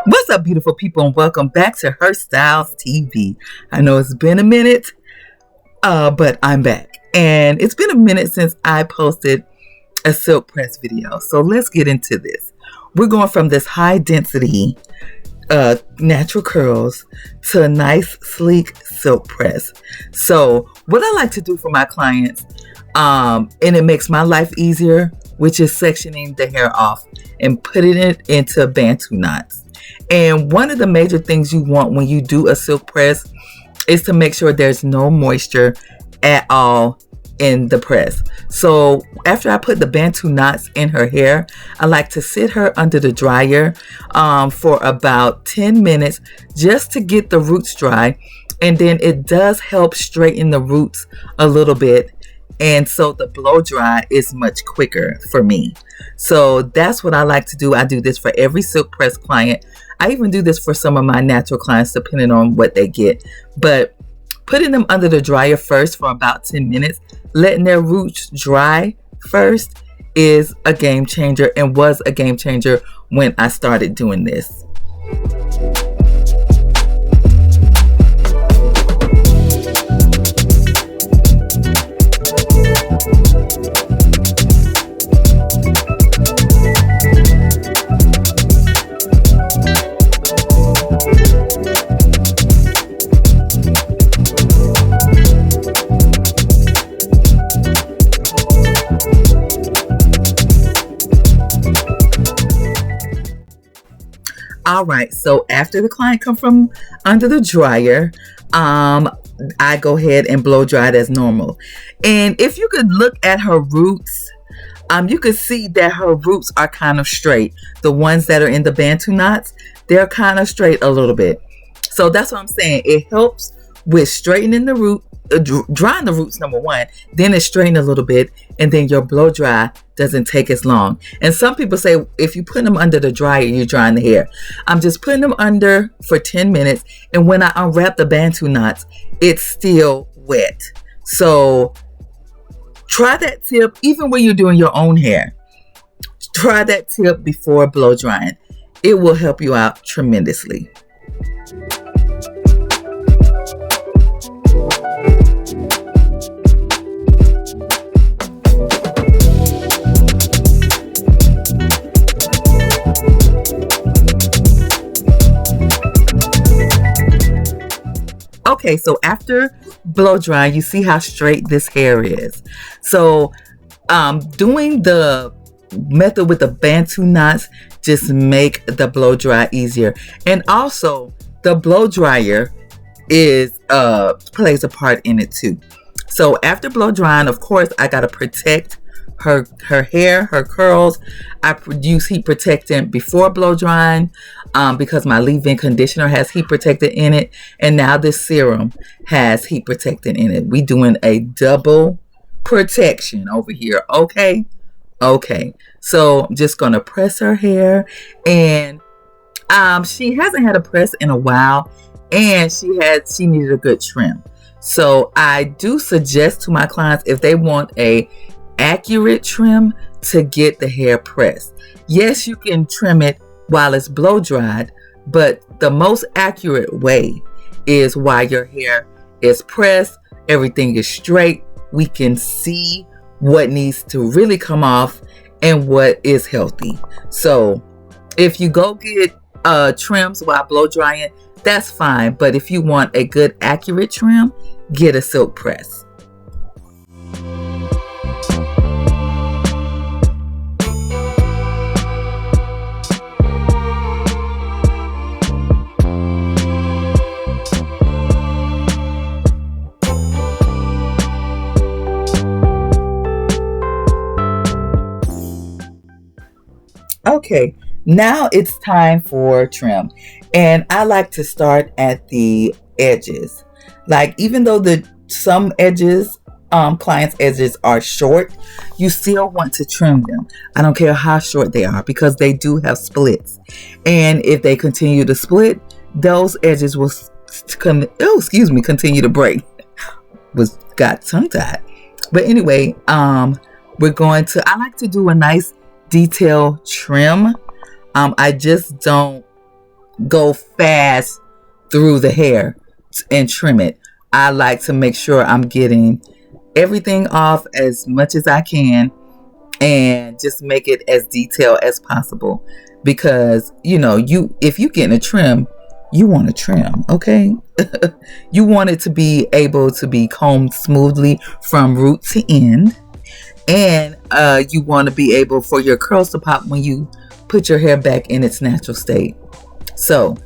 What's up, beautiful people, and welcome back to Her Styles TV. I know it's been a minute, but I'm back. And it's been a minute since I posted a silk press video. So let's get into this. We're going from this high density natural curls to a nice, sleek silk press. So what I like to do for my clients, and it makes my life easier, which is sectioning the hair off and putting it into bantu knots. And one of the major things you want when you do a silk press is to make sure there's no moisture at all in the press. So after I put the bantu knots in her hair, I like to sit her under the dryer for about 10 minutes just to get the roots dry. And then it does help straighten the roots a little bit. And so the blow dry is much quicker for me. So that's what I like to do. I do this for every silk press client. I even do this for some of my natural clients, depending on what they get. But putting them under the dryer first for about 10 minutes, letting their roots dry first is a game changer, and was a game changer when I started doing this. All right, so after the client come from under the dryer, I go ahead and blow dry it as normal. And if you could look at her roots, you could see that her roots are kind of straight. The ones that are in the bantu knots, they're kind of straight a little bit. So that's what I'm saying. It helps with straightening the root, drying the roots, number one, then it straightens a little bit, and then your blow dry doesn't take as long. And some people say if you put them under the dryer, you're drying the hair. I'm just putting them under for 10 minutes, and when I unwrap the bantu knots, it's still wet. So try that tip even when you're doing your own hair. Try that tip before blow drying. It will help you out tremendously. Okay, so after blow dry, you see how straight this hair is. So doing the method with the bantu knots just make the blow dry easier. And also the blow dryer is plays a part in it too. So after blow drying, of course, I gotta protect her hair, her curls. I use heat protectant before blow drying because my leave-in conditioner has heat protectant in it, and now this serum has heat protectant in it. We doing a double protection over here. Okay, so I'm just gonna press her hair, and she hasn't had a press in a while, and she needed a good trim. So I do suggest to my clients, if they want a accurate trim, to get the hair pressed. Yes, you can trim it while it's blow dried, but the most accurate way is while your hair is pressed, everything is straight, we can see what needs to really come off and what is healthy. So if you go get trims while blow drying, that's fine, but if you want a good accurate trim, get a silk press. Okay, now it's time for trim, and I like to start at the edges. Like, even though some edges, clients' edges are short, you still want to trim them. I don't care how short they are, because they do have splits, and if they continue to split, those edges will continue to break. Got tongue tied. But anyway, I like to do a nice detail trim. I just don't go fast through the hair and trim it. I like to make sure I'm getting everything off as much as I can and just make it as detailed as possible, because you if you get in a trim, you want to trim, okay? You want it to be able to be combed smoothly from root to end, and you want to be able for your curls to pop when you put your hair back in its natural state. So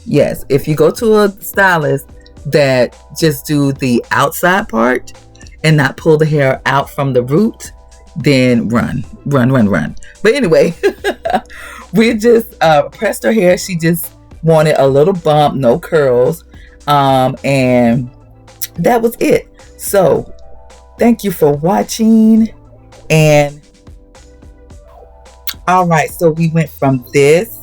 yes, if you go to a stylist that just do the outside part and not pull the hair out from the root, then run. But anyway, we just pressed her hair. She just wanted a little bump, no curls, and that was it. So thank you for watching. And all right, so we went from this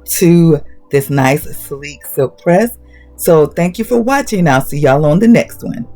to this nice sleek silk press. So thank you for watching. I'll see y'all on the next one.